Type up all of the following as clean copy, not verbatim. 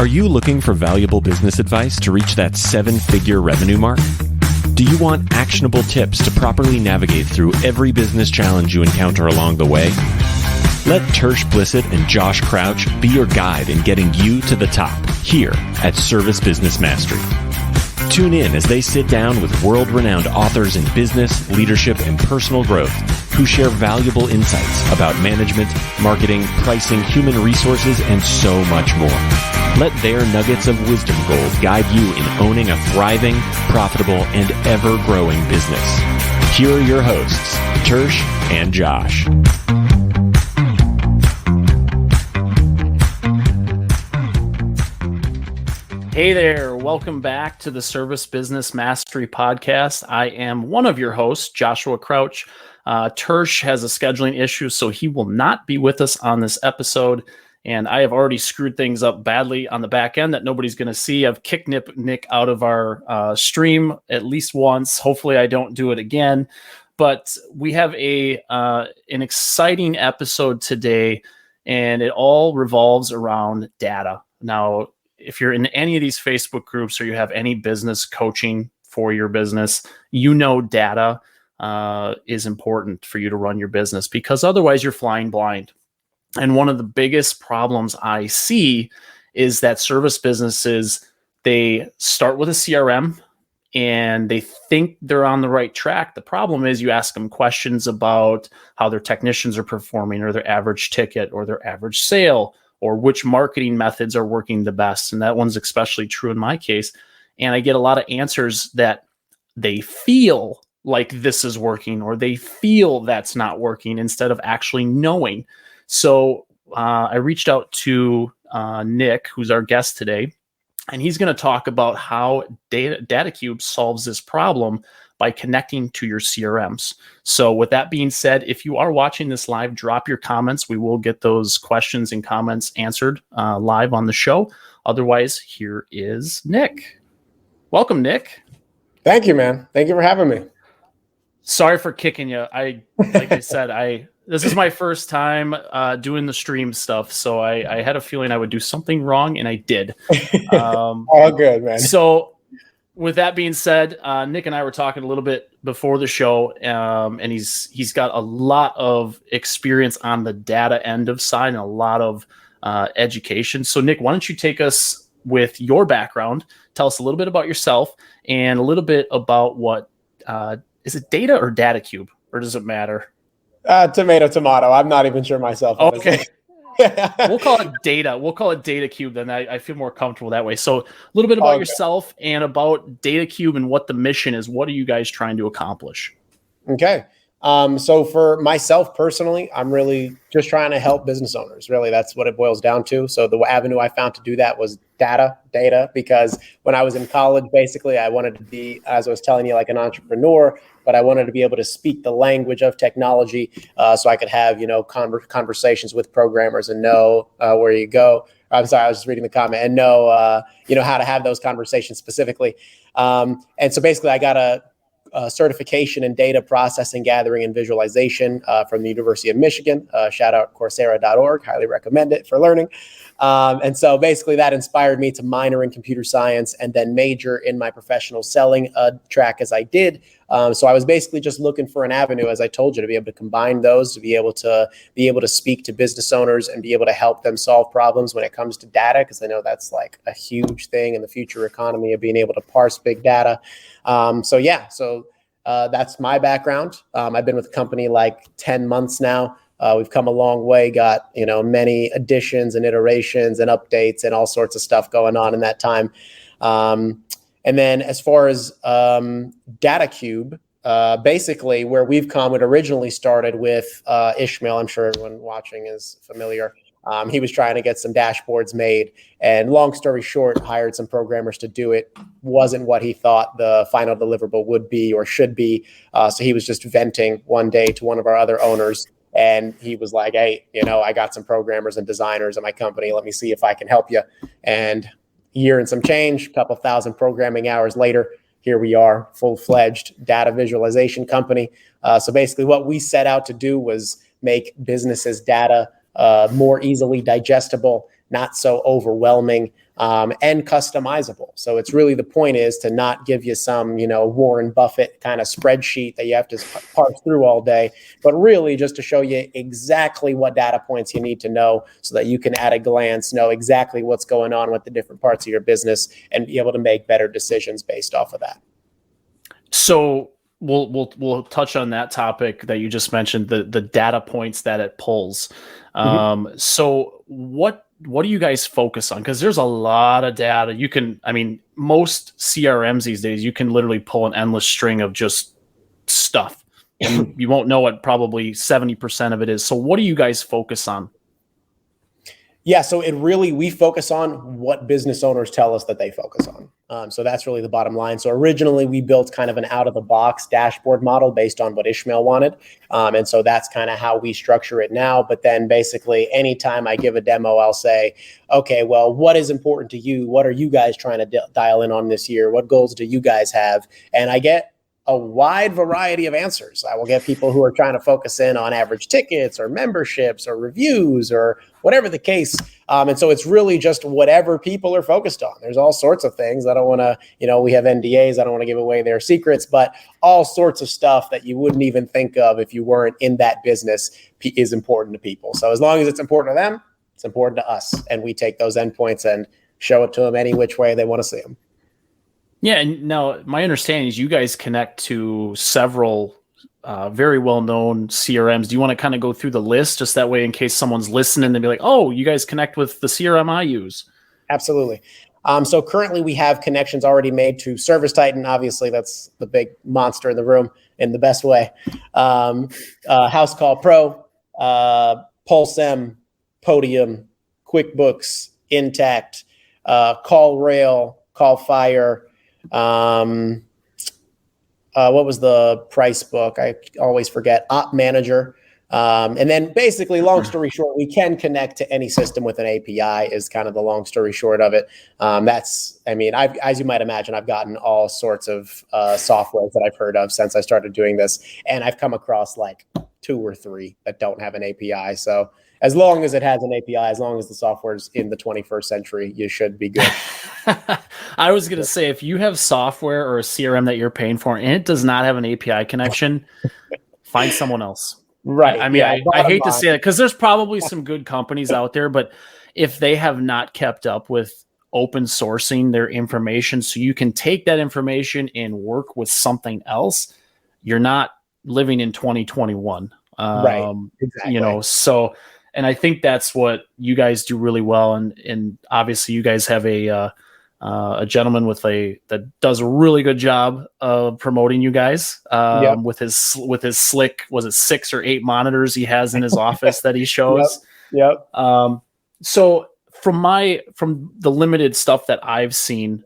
Are you looking for valuable business advice to reach that 7-figure revenue mark? Do you want actionable tips to properly navigate through every business challenge you encounter along the way? Let Tersh Blissett and Josh Crouch be your guide in getting you to the top here at Service Business Mastery. Tune in as they sit down with world-renowned authors in business, leadership, and personal growth who share valuable insights about management, marketing, pricing, human resources, and so much more. Let their nuggets of wisdom gold guide you in owning a thriving, profitable, and ever-growing business. Here are your hosts, Tersh and Josh. Hey there, welcome back to the Service Business Mastery Podcast. I am one of your hosts, Joshua Crouch. Tersh has a scheduling issue, so he will not be with us on this episode. And I have already screwed things up badly on the back end that nobody's going to see. I've kicked Nick out of our stream at least once. Hopefully I don't do it again. But we have an exciting episode today, and it all revolves around data. Now, if you're in any of these Facebook groups or you have any business coaching for your business, you know data is important for you to run your business, because otherwise you're flying blind. And one of the biggest problems I see is that service businesses, they start with a CRM and they think they're on the right track. The problem is you ask them questions about how their technicians are performing, or their average ticket, or their average sale, or which marketing methods are working the best. And that one's especially true in my case. And I get a lot of answers that they feel like this is working, or they feel that's not working, instead of actually knowing. So I reached out to Nick, who's our guest today, and he's going to talk about how Datacube solves this problem by connecting to your CRMs. So with that being said, if you are watching this live, drop your comments. We will get those questions and comments answered live on the show. Otherwise, here is Nick. Welcome, Nick. Thank you, man. Thank you for having me. Sorry for kicking you. Like I said, this is my first time doing the stream stuff, so I had a feeling I would do something wrong, and I did. All good, man. So with that being said, Nick and I were talking a little bit before the show, and he's got a lot of experience on the data end of side and a lot of education. So Nick, why don't you take us with your background? Tell us a little bit about yourself and a little bit about what is it, data or Datacube, or does it matter? Tomato. I'm not even sure myself. Okay. We'll call it data. We'll call it Datacube then. I feel more comfortable that way. So a little bit about yourself and about Datacube and what the mission is. What are you guys trying to accomplish? Okay. So for myself personally, I'm really just trying to help business owners. Really, that's what it boils down to. So the avenue I found to do that was data, because when I was in college, basically, I wanted to be, as I was telling you, like an entrepreneur, but I wanted to be able to speak the language of technology, so I could have, conversations with programmers and know where you go. I'm sorry, I was just reading the comment, and know, how to have those conversations specifically. And so basically, I got a certification in data processing, gathering, and visualization from the University of Michigan. Shout out Coursera.org. Highly recommend it for learning. And so basically that inspired me to minor in computer science and then major in my professional selling track as I did. So I was basically just looking for an avenue, as I told you, to be able to combine those, to be able to speak to business owners and be able to help them solve problems when it comes to data, because I know that's like a huge thing in the future economy of being able to parse big data. So that's my background. I've been with the company like 10 months now. We've come a long way, got, many additions and iterations and updates and all sorts of stuff going on in that time. And then as far as Datacube, basically where we've come, it originally started with Ishmael. I'm sure everyone watching is familiar. He was trying to get some dashboards made, and long story short, hired some programmers to do it. Wasn't what he thought the final deliverable would be or should be. So he was just venting one day to one of our other owners. And he was like, hey, I got some programmers and designers in my company. Let me see if I can help you. And year and some change, a couple thousand programming hours later, here we are, full-fledged data visualization company. So basically what we set out to do was make businesses' data more easily digestible, not so overwhelming, and customizable. So it's really, the point is to not give you some, Warren Buffett kind of spreadsheet that you have to parse through all day, but really just to show you exactly what data points you need to know so that you can at a glance know exactly what's going on with the different parts of your business and be able to make better decisions based off of that. So we'll touch on that topic that you just mentioned, the data points that it pulls. So what do you guys focus on? Because there's a lot of data. Most CRMs these days, you can literally pull an endless string of just stuff, and you won't know what probably 70% of it is. So what do you guys focus on? Yeah, so we focus on what business owners tell us that they focus on. So that's really the bottom line. So originally we built kind of an out-of-the-box dashboard model based on what Ishmael wanted. And so that's kind of how we structure it now. But then basically anytime I give a demo, I'll say, okay, well, what is important to you? What are you guys trying to dial in on this year? What goals do you guys have? And I get a wide variety of answers. I will get people who are trying to focus in on average tickets or memberships or reviews or whatever the case. And so it's really just whatever people are focused on. There's all sorts of things. I don't want to, we have NDAs. I don't want to give away their secrets, but all sorts of stuff that you wouldn't even think of if you weren't in that business is important to people. So as long as it's important to them, it's important to us. And we take those endpoints and show it to them any which way they want to see them. Yeah, and now my understanding is you guys connect to several very well-known CRMs. Do you want to kind of go through the list just that way in case someone's listening and be like, oh, you guys connect with the CRM I use? Absolutely. So currently we have connections already made to Service Titan. Obviously, that's the big monster in the room in the best way. House Call Pro, PulseM, Podium, QuickBooks, Intact, CallRail, CallFire. What was the price book? I always forget. Op Manager. And then basically, long story short, we can connect to any system with an API is kind of the long story short of it. As you might imagine, I've gotten all sorts of softwares that I've heard of since I started doing this. And I've come across like 2 or 3 that don't have an API. So as long as it has an API, as long as the software's in the 21st century, you should be good. I was going to say, if you have software or a CRM that you're paying for and it does not have an API connection, find someone else. Right. I hate to say that because there's probably some good companies out there, but if they have not kept up with open sourcing their information so you can take that information and work with something else, you're not living in 2021. Right. Exactly. And I think that's what you guys do really well. And obviously you guys have a gentleman that does a really good job of promoting you guys with his slick, was it 6 or 8 monitors he has in his office that he shows. Yep. So from the limited stuff that I've seen,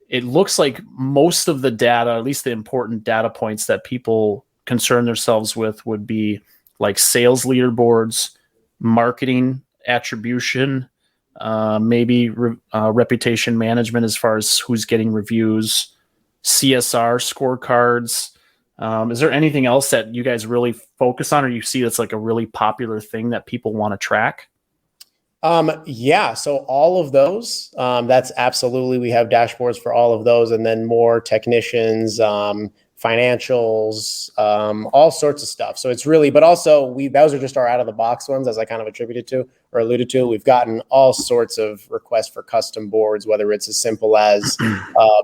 it looks like most of the data, at least the important data points that people concern themselves with, would be like sales leaderboards, marketing attribution, maybe reputation management as far as who's getting reviews, CSR scorecards. Is there anything else that you guys really focus on, or you see that's like a really popular thing that people want to track? Yeah. So all of those, that's absolutely, we have dashboards for all of those, and then more technicians, financials, all sorts of stuff. So it's really, but also those are just our out of the box ones, as I kind of attributed to or alluded to. We've gotten all sorts of requests for custom boards, whether it's as simple as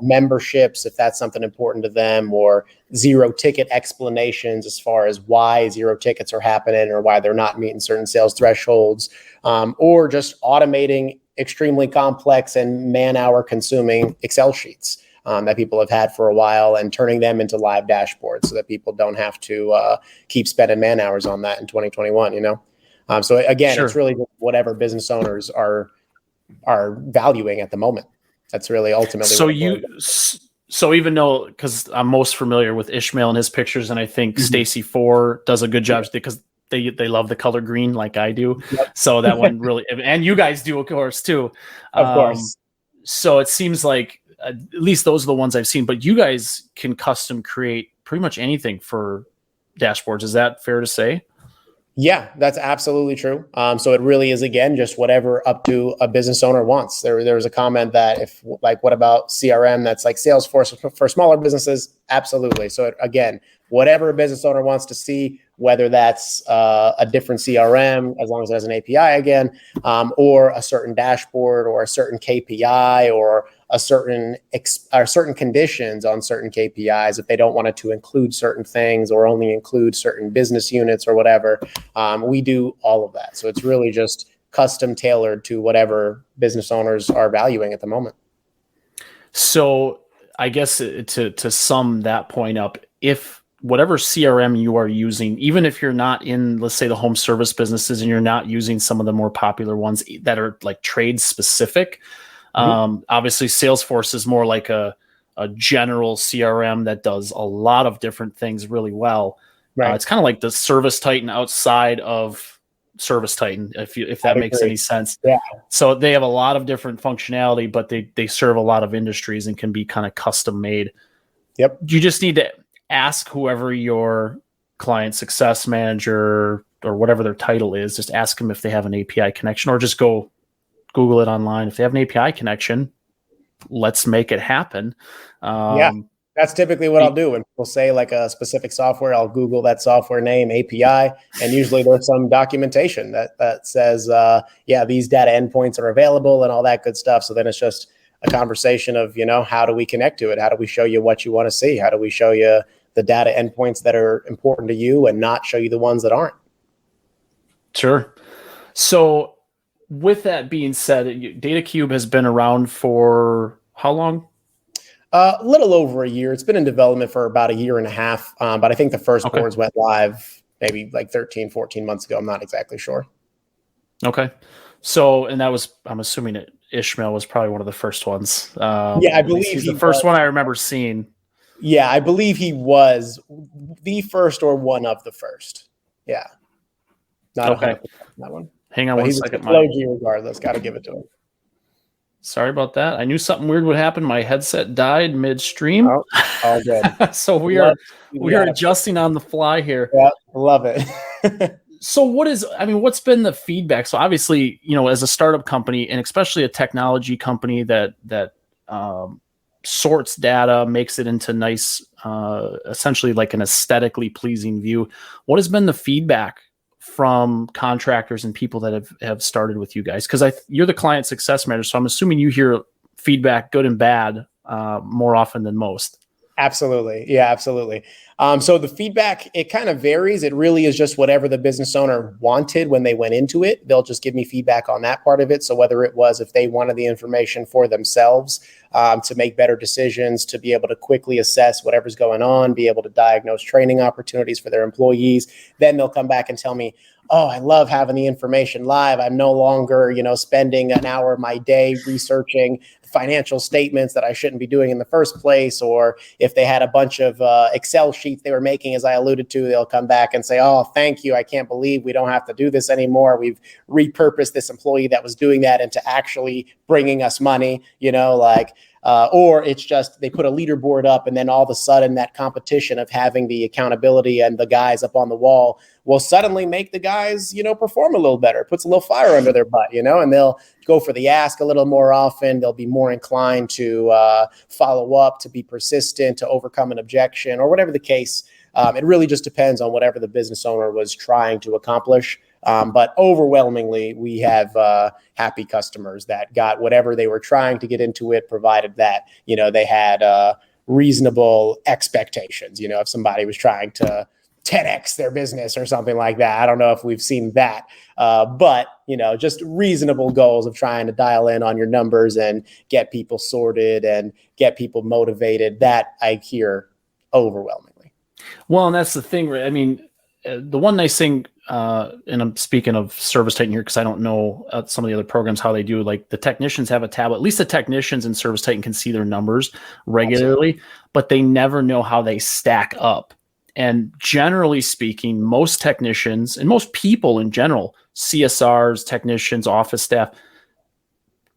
memberships, if that's something important to them, or 0 ticket explanations as far as why 0 tickets are happening or why they're not meeting certain sales thresholds, or just automating extremely complex and man-hour consuming Excel sheets that people have had for a while and turning them into live dashboards so that people don't have to keep spending man hours on that in 2021, So again, Sure. It's really whatever business owners are valuing at the moment. That's really ultimately. So even though, because I'm most familiar with Ishmael and his pictures, and I think Stacy 4 does a good job because they love the color green like I do. Yep. So that one really, and you guys do, of course, too. Of course. So it seems like at least those are the ones I've seen, but you guys can custom create pretty much anything for dashboards. Is that fair to say? Yeah, that's absolutely true. So it really is, again, just whatever up to a business owner wants. There was a comment that if like, what about CRM? That's like Salesforce for smaller businesses. Absolutely. So again, whatever a business owner wants to see, whether that's a different CRM, as long as it has an API again, or a certain dashboard or a certain KPI or a certain conditions on certain KPIs, if they don't want it to include certain things or only include certain business units or whatever, we do all of that. So it's really just custom tailored to whatever business owners are valuing at the moment. So I guess to sum that point up, if whatever CRM you are using, even if you're not in, let's say, the home service businesses and you're not using some of the more popular ones that are like trade specific, obviously Salesforce is more like a general CRM that does a lot of different things really well. Right. It's kind of like the Service Titan outside of Service Titan, if that makes any sense. Yeah. So they have a lot of different functionality, but they serve a lot of industries and can be kind of custom made. Yep. You just need to ask whoever your client success manager or whatever their title is, just ask them if they have an API connection, or just go Google it online. If they have an API connection, let's make it happen. Yeah. That's typically what I'll do. When people say like a specific software, I'll Google that software name, API, and usually there's some documentation that says, these data endpoints are available and all that good stuff. So then it's just a conversation of, how do we connect to it? How do we show you what you want to see? How do we show you the data endpoints that are important to you and not show you the ones that aren't? Sure. So with that being said, Datacube has been around for how long? A little over a year. It's been in development for about a year and a half. But I think the first boards went live maybe like 13, 14 months ago. I'm not exactly sure. Okay. So, and that was, I'm assuming Ishmael was probably one of the first ones. I believe he's the first one I remember seeing. Yeah, I believe he was the first or one of the first. Yeah. Not okay. That one. Hang on one second. Regardless, got to give it to him. Sorry about that. I knew something weird would happen. My headset died midstream. Oh, all good. So we are adjusting on the fly here. Yeah, love it. So what's been the feedback? So obviously, as a startup company and especially a technology company that sorts data, makes it into nice, essentially like an aesthetically pleasing view. What has been the feedback from contractors and people that have started with you guys? Because you're the client success manager, so I'm assuming you hear feedback, good and bad, more often than most. Absolutely. Yeah, absolutely. So the feedback, it kind of varies. It really is just whatever the business owner wanted when they went into it. They'll just give me feedback on that part of it. So whether it was if they wanted the information for themselves to make better decisions, to be able to quickly assess whatever's going on, be able to diagnose training opportunities for their employees, then they'll come back and tell me, oh, I love having the information live. I'm no longer, spending an hour of my day researching financial statements that I shouldn't be doing in the first place. Or if they had a bunch of Excel sheets they were making, as I alluded to, they'll come back and say, oh, thank you. I can't believe we don't have to do this anymore. We've repurposed this employee that was doing that into actually bringing us money, or it's just they put a leaderboard up and then all of a sudden that competition of having the accountability and the guys up on the wall will suddenly make the guys, perform a little better, puts a little fire under their butt, and they'll go for the ask a little more often. They'll be more inclined to follow up, to be persistent, to overcome an objection, or whatever the case. It really just depends on whatever the business owner was trying to accomplish. But overwhelmingly, we have happy customers that got whatever they were trying to get into it, provided that, they had reasonable expectations. If somebody was trying to 10x their business or something like that. I don't know if we've seen that, but just reasonable goals of trying to dial in on your numbers and get people sorted and get people motivated. That I hear overwhelmingly. Well, and that's the thing, right? I mean, the one nice thing, and I'm speaking of Service Titan here because I don't know some of the other programs, how they do, like the technicians have a tab. At least the technicians in Service Titan can see their numbers regularly. Absolutely. But they never know how they stack up. And generally speaking, most technicians and most people in general, CSRs, technicians, office staff,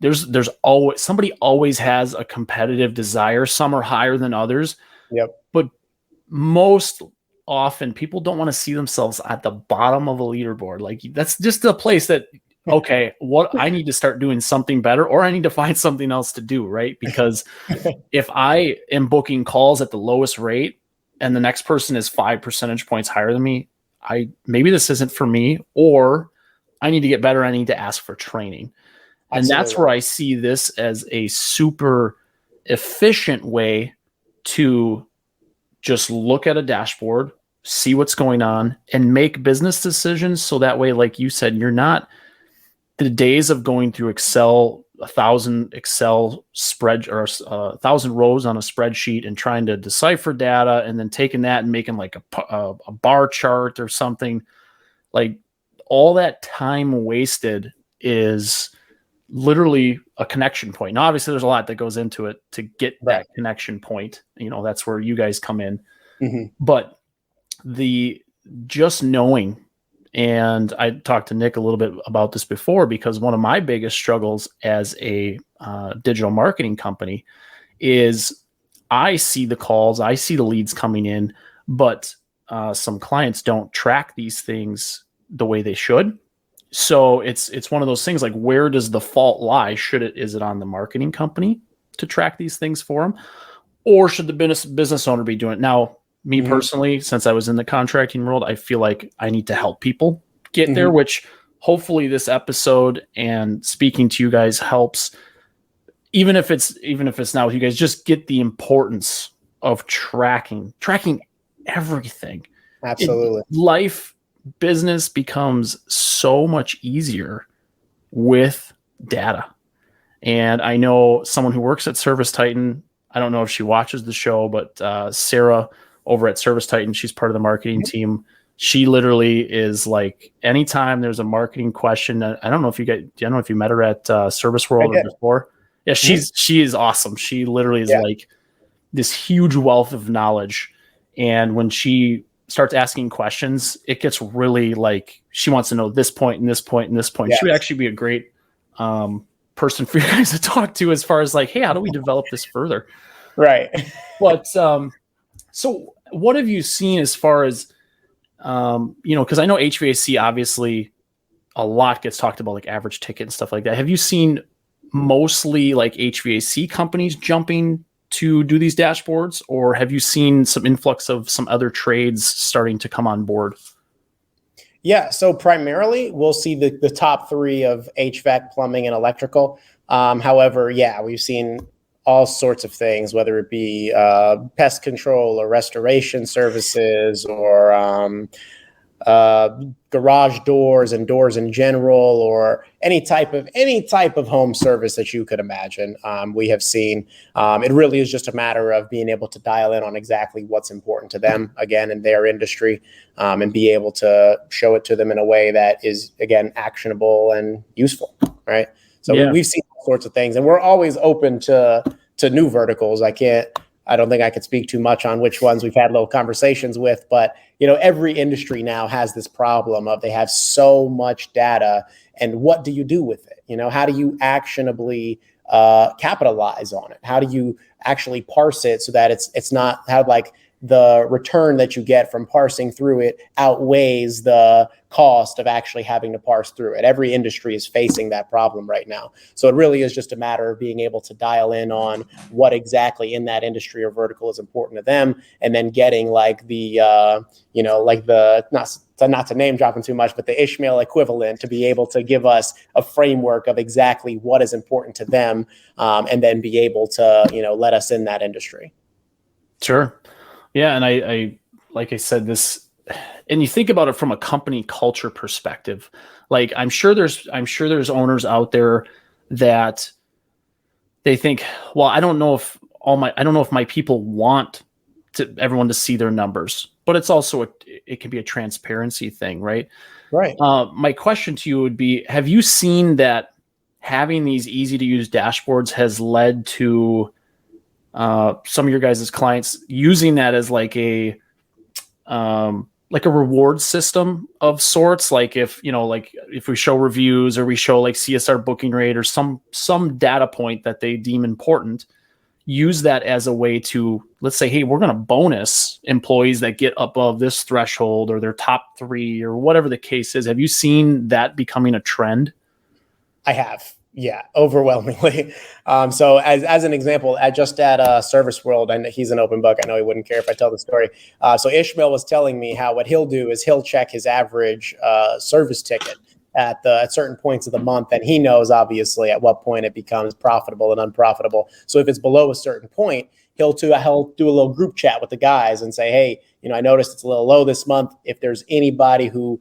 there's always somebody always has a competitive desire. Some are higher than others. Yep. But most often people don't want to see themselves at the bottom of a leaderboard. Like that's just a place that, okay, what I need to start doing something better, or I need to find something else to do, right? Because if I am booking calls at the lowest rate and the next person is 5 percentage points higher than me, maybe this isn't for me, or I need to get better. I need to ask for training. And that's where I see this as a super efficient way to just look at a dashboard, see what's going on, and make business decisions. So that way, like you said, you're not the days of going through Excel, 1,000 Excel spread or 1,000 rows on a spreadsheet and trying to decipher data and then taking that and making like a bar chart or something. Like all that time wasted is literally a connection point. Now, obviously there's a lot that goes into it to get that connection point. That's where you guys come in. Mm-hmm. But the just knowing, and I talked to Nick a little bit about this before, because one of my biggest struggles as a digital marketing company is I see the calls, I see the leads coming in, but some clients don't track these things the way they should. So it's one of those things like, where does the fault lie? Is it on the marketing company to track these things for them, or should the business owner be doing it? Now, me personally, since I was in the contracting world, I feel like I need to help people get there, which hopefully this episode and speaking to you guys helps. Even if it's not with you guys, just get the importance of tracking everything. Absolutely. Business becomes so much easier with data. And I know someone who works at Service Titan. I don't know if she watches the show, but Sarah over at Service Titan, she's part of the marketing team. She literally is like, anytime there's a marketing question, I don't know if you met her at Service World or before. Yeah, she is awesome. She literally is like this huge wealth of knowledge. And when she starts asking questions, it gets really like, she wants to know this point and this point and this point. Yes. She would actually be a great person for you guys to talk to as far as like, hey, how do we develop this further? Right. But so what have you seen as far as, because I know HVAC, obviously a lot gets talked about, like average ticket and stuff like that. Have you seen mostly like HVAC companies jumping to do these dashboards, or have you seen some influx of some other trades starting to come on board? Yeah, so primarily we'll see the top three of HVAC, plumbing, and electrical. However, we've seen all sorts of things, whether it be pest control or restoration services or garage doors and doors in general, or any type of home service that you could imagine. We have seen it really is just a matter of being able to dial in on exactly what's important to them, again, in their industry, and be able to show it to them in a way that is, again, actionable and useful, right? So we've seen all sorts of things, and we're always open to new verticals. I don't think I could speak too much on which ones we've had little conversations with, but every industry now has this problem of they have so much data, and what do you do with it? How do you actionably capitalize on it? How do you actually parse it so that it's not how like the return that you get from parsing through it outweighs the cost of actually having to parse through it. Every industry is facing that problem right now. So it really is just a matter of being able to dial in on what exactly in that industry or vertical is important to them, and then getting like the, not to name dropping too much, but the Ishmael equivalent to be able to give us a framework of exactly what is important to them, and then be able to, let us in that industry. Sure. Yeah. And I like I said, this, and you think about it from a company culture perspective, like I'm sure there's owners out there that they think, well, I don't know if my people want everyone to see their numbers, but it's also it can be a transparency thing, right? Right. My question to you would be, have you seen that having these easy to use dashboards has led to some of your guys' clients using that as like a reward system of sorts? Like if we show reviews or we show like CSR booking rate or some data point that they deem important, use that as a way to, let's say, hey, we're going to bonus employees that get above this threshold or their top 3 or whatever the case is. Have you seen that becoming a trend? I have. Yeah, overwhelmingly. So as an example, at Service World, and he's an open book. I know he wouldn't care if I tell the story. So Ishmael was telling me how what he'll do is he'll check his average service ticket at certain points of the month, and he knows obviously at what point it becomes profitable and unprofitable. So if it's below a certain point, he'll do a little group chat with the guys and say, hey, I noticed it's a little low this month. If there's anybody who,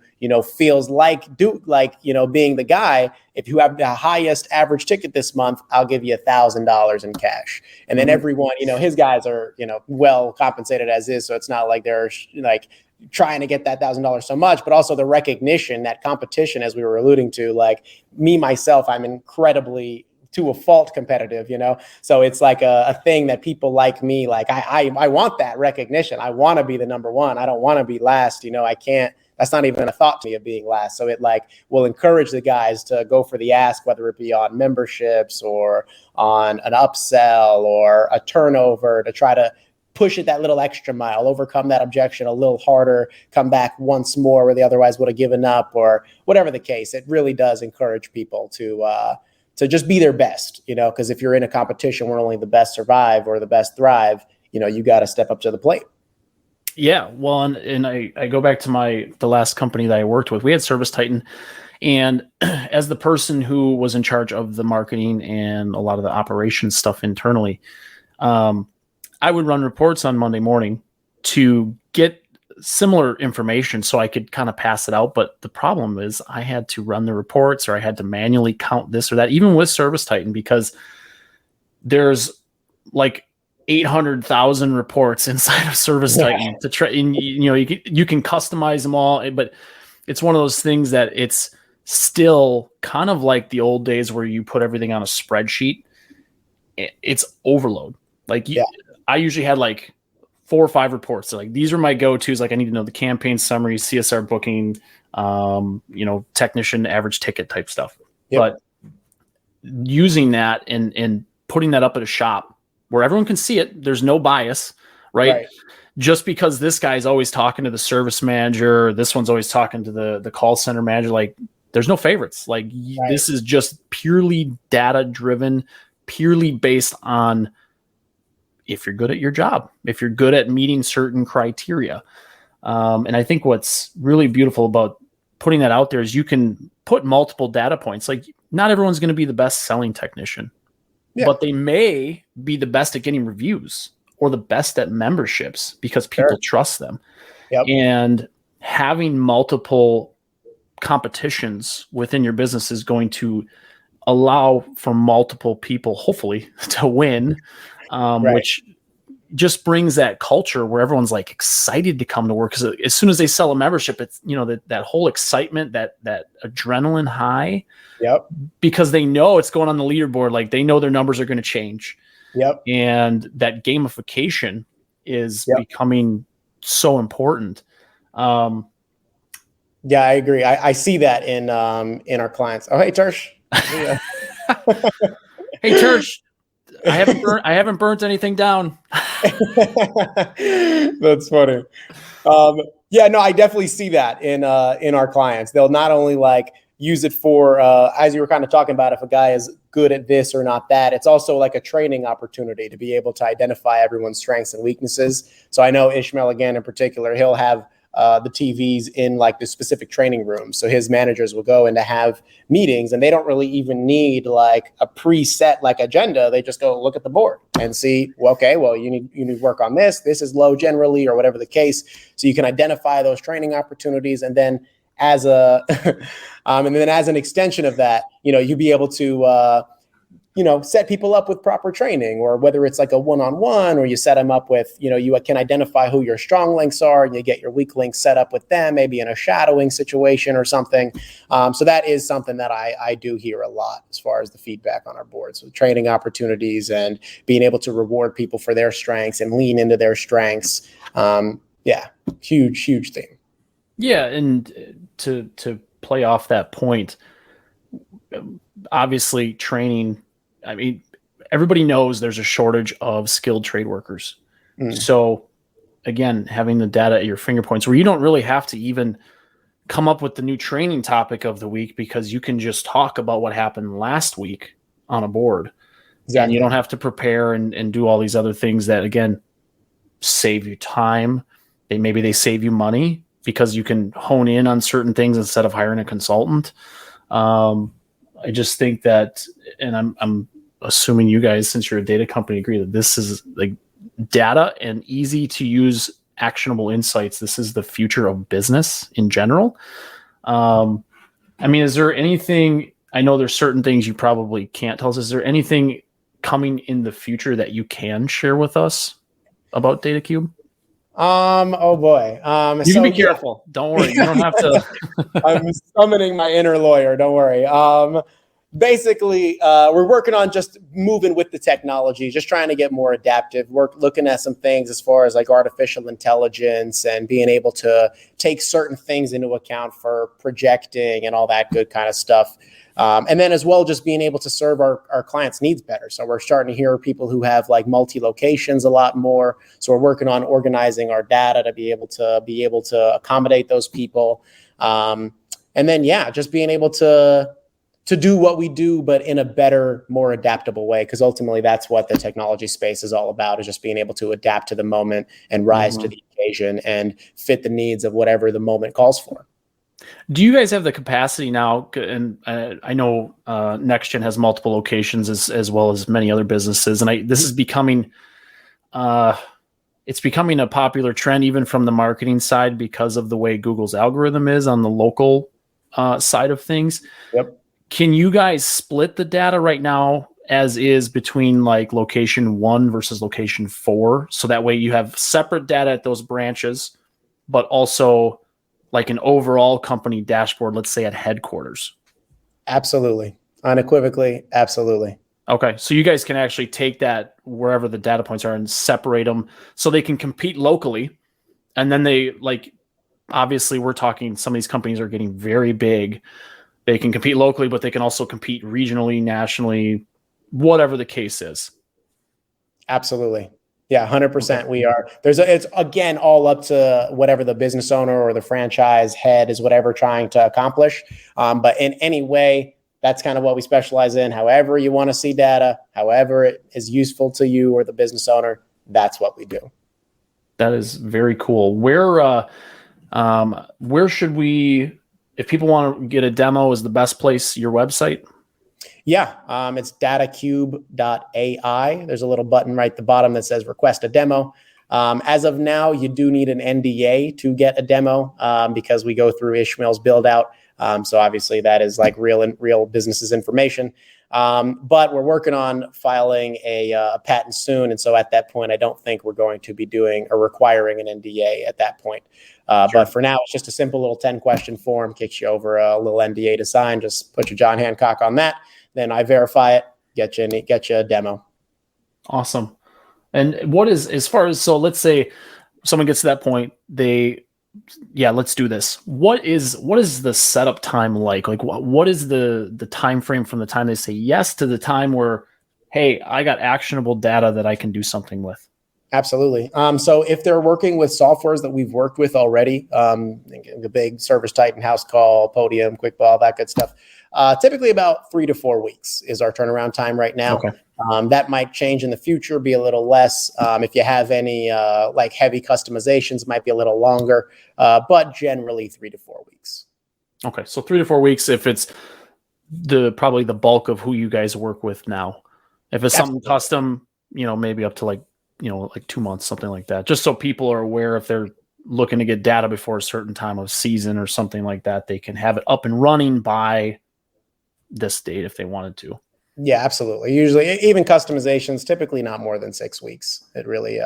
feels like being the guy, if you have the highest average ticket this month, I'll give you $1,000 in cash. And then everyone, his guys are, well compensated as is. So it's not like they're like trying to get that $1,000 so much, but also the recognition, that competition, as we were alluding to, like me, myself, I'm incredibly to a fault competitive, so it's like a thing that people like me, like I want that recognition. I want to be the number one. I don't want to be last. I can't, that's not even a thought to me of being last. So it like will encourage the guys to go for the ask, whether it be on memberships or on an upsell or a turnover, to try to push it that little extra mile, overcome that objection a little harder, come back once more where they otherwise would have given up, or whatever the case. It really does encourage people to just be their best, because if you're in a competition where only the best survive or the best thrive, you got to step up to the plate. Yeah. Well, and I go back to the last company that I worked with. We had Service Titan, and as the person who was in charge of the marketing and a lot of the operations stuff internally, I would run reports on Monday morning to get similar information so I could kind of pass it out. But the problem is I had to run the reports, or I had to manually count this or that, even with Service Titan, because there's like 800,000 reports inside of Service Titan to try. And, you can customize them all, but it's one of those things that it's still kind of like the old days where you put everything on a spreadsheet. It's overload. I usually had like 4 or 5 reports. So like, these are my go-tos. Like I need to know the campaign summary, CSR booking, technician average ticket type stuff. Yep. But using that and putting that up at a shop where everyone can see it, there's no bias, right? Just because this guy's always talking to the service manager, this one's always talking to the call center manager, like there's no favorites. Like this is just purely data driven, purely based on if you're good at your job, if you're good at meeting certain criteria. And I think what's really beautiful about putting that out there is you can put multiple data points. Like not everyone's going to be the best selling technician, but they may be the best at getting reviews or the best at memberships because people trust them. And having multiple competitions within your business is going to allow for multiple people, hopefully, to win. Which just brings that culture where everyone's like excited to come to work. Because as soon as they sell a membership, it's that whole excitement, that adrenaline high. Because they know it's going on the leaderboard. Like they know their numbers are going to change. And that gamification is becoming so important. I agree. I see that in our clients. Oh, hey, Tersh. Hey, Tersh. I haven't burnt anything down. That's funny. I definitely see that in our clients. They'll not only like use it for, as you were kind of talking about, if a guy is good at this or not that, it's also like a training opportunity to be able to identify everyone's strengths and weaknesses. So I know Ishmael, again, in particular, he'll have the TVs in like the specific training rooms. So his managers will go in to have meetings, and they don't really even need like a preset like agenda. They just go look at the board and see, you need to work on this. This is low generally, or whatever the case. So you can identify those training opportunities, and then as an extension of that, you'll be able to set people up with proper training, or whether it's like a one-on-one, or you set them up with, you can identify who your strong links are, and you get your weak links set up with them, maybe in a shadowing situation or something. So that is something that I do hear a lot as far as the feedback on our board. So training opportunities and being able to reward people for their strengths and lean into their strengths. Huge thing. Yeah. And to play off that point, obviously training, I mean, everybody knows there's a shortage of skilled trade workers. So again, having the data at your finger points where you don't really have to even come up with the new training topic of the week, because you can just talk about what happened last week on a board. Exactly. And you don't have to prepare and do all these other things that, again, save you time. Maybe they save you money because you can hone in on certain things instead of hiring a consultant. I just think that, and I'm assuming you guys, since you're a data company, agree that this is like data and easy to use actionable insights. This is the future of business in general. I mean, is there anything, I know there's certain things you probably can't tell us. Is there anything coming in the future that you can share with us about Datacube? Oh boy. You can be careful. Yeah. Don't worry. You don't have to. I'm summoning my inner lawyer. Don't worry. Basically, we're working on just moving with the technology, just trying to get more adaptive. We're looking at some things as far as like artificial intelligence and being able to take certain things into account for projecting and all that good kind of stuff. And then as well, just being able to serve our clients' needs better. So we're starting to hear people who have like multi-locations a lot more. So we're working on organizing our data to be able to accommodate those people. And then, yeah, just being able to do what we do, but in a better, more adaptable way. Because ultimately that's what the technology space is all about, is just being able to adapt to the moment and rise to the occasion and fit the needs of whatever the moment calls for. Do you guys have the capacity now? And I know NextGen has multiple locations as well as many other businesses. And this is becoming, it's becoming a popular trend even from the marketing side because of the way Google's algorithm is on the local side of things. Yep. Can you guys split the data right now as is between like location 1 versus location 4? So that way you have separate data at those branches, but also like an overall company dashboard, let's say at headquarters. Absolutely. Unequivocally. Absolutely. Okay. So you guys can actually take that wherever the data points are and separate them so they can compete locally. And then they, like, obviously we're talking, some of these companies are getting very big. They can compete locally, but they can also compete regionally, nationally, whatever the case is. Absolutely. Yeah, 100%. We are. It's again all up to whatever the business owner or the franchise head is, whatever trying to accomplish. But in any way, that's kind of what we specialize in. However you want to see data, however it is useful to you or the business owner, that's what we do. That is very cool. Where should we? If people want to get a demo, is the best place your website? Yeah, it's datacube.ai. There's a little button right at the bottom that says request a demo. As of now, you do need an NDA to get a demo because we go through Ishmael's build out. So obviously that is like real business's information. But we're working on filing a patent soon. And so at that point, I don't think we're going to be doing or requiring an NDA at that point. Sure. But for now, it's just a simple little 10-question form, kicks you over a little NDA to sign. Just put your John Hancock on that. Then I verify it, get you a demo. Awesome. And what is, as far as, so let's say someone gets to that point, let's do this. What is the setup time like? Like what is the time frame from the time they say yes to the time where, hey, I got actionable data that I can do something with? Absolutely. So if they're working with softwares that we've worked with already, the big Service Titan, House Call, Podium, QuickBall, that good stuff, typically about 3 to 4 weeks is our turnaround time right now. Okay. That might change in the future, be a little less. If you have any like heavy customizations, might be a little longer, but generally 3 to 4 weeks. Okay. So 3 to 4 weeks if it's probably the bulk of who you guys work with now. If it's something custom, maybe up to like 2 months, something like that, just so people are aware if they're looking to get data before a certain time of season or something like that, they can have it up and running by this date if they wanted to. Yeah, absolutely. Usually even customizations, typically not more than 6 weeks. It really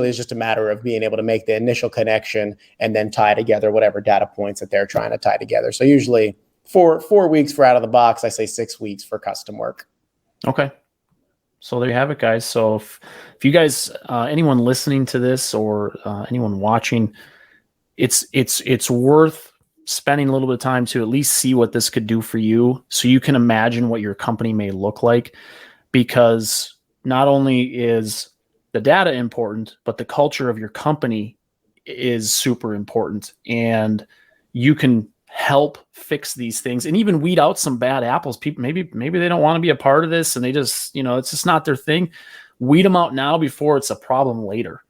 is just a matter of being able to make the initial connection and then tie together whatever data points that they're trying to tie together. So usually 4 weeks for out of the box. I say 6 weeks for custom work. Okay. So there you have it, guys. So if you guys, anyone listening to this or anyone watching, it's worth spending a little bit of time to at least see what this could do for you, so you can imagine what your company may look like. because not only is the data important, but the culture of your company is super important, and you can help fix these things and even weed out some bad apples. People, maybe they don't want to be a part of this and they just, it's just not their thing. Weed them out now before it's a problem later.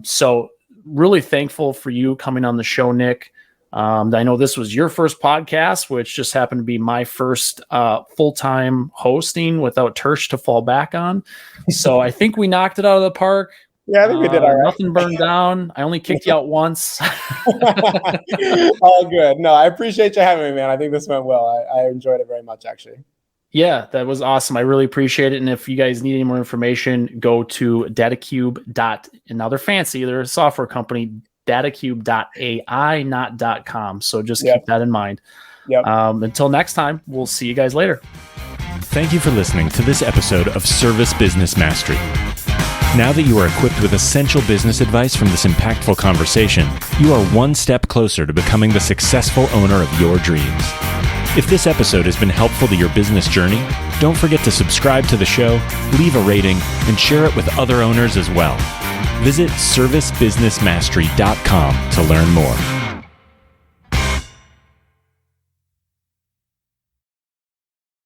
So really thankful for you coming on the show, Nick. I know this was your first podcast, which just happened to be my first full-time hosting without Tersh to fall back on. So I think we knocked it out of the park. Yeah, I think we did all right. Nothing burned down. I only kicked you out once. All good. No, I appreciate you having me, man. I think this went well. I enjoyed it very much, actually. Yeah, that was awesome. I really appreciate it. And if you guys need any more information, go to Datacube. And now they're fancy. They're a software company, Datacube.ai, not .com. So just keep that in mind. Yep. Until next time, we'll see you guys later. Thank you for listening to this episode of Service Business Mastery. Now that you are equipped with essential business advice from this impactful conversation, you are one step closer to becoming the successful owner of your dreams. If this episode has been helpful to your business journey, don't forget to subscribe to the show, leave a rating, and share it with other owners as well. Visit servicebusinessmastery.com to learn more.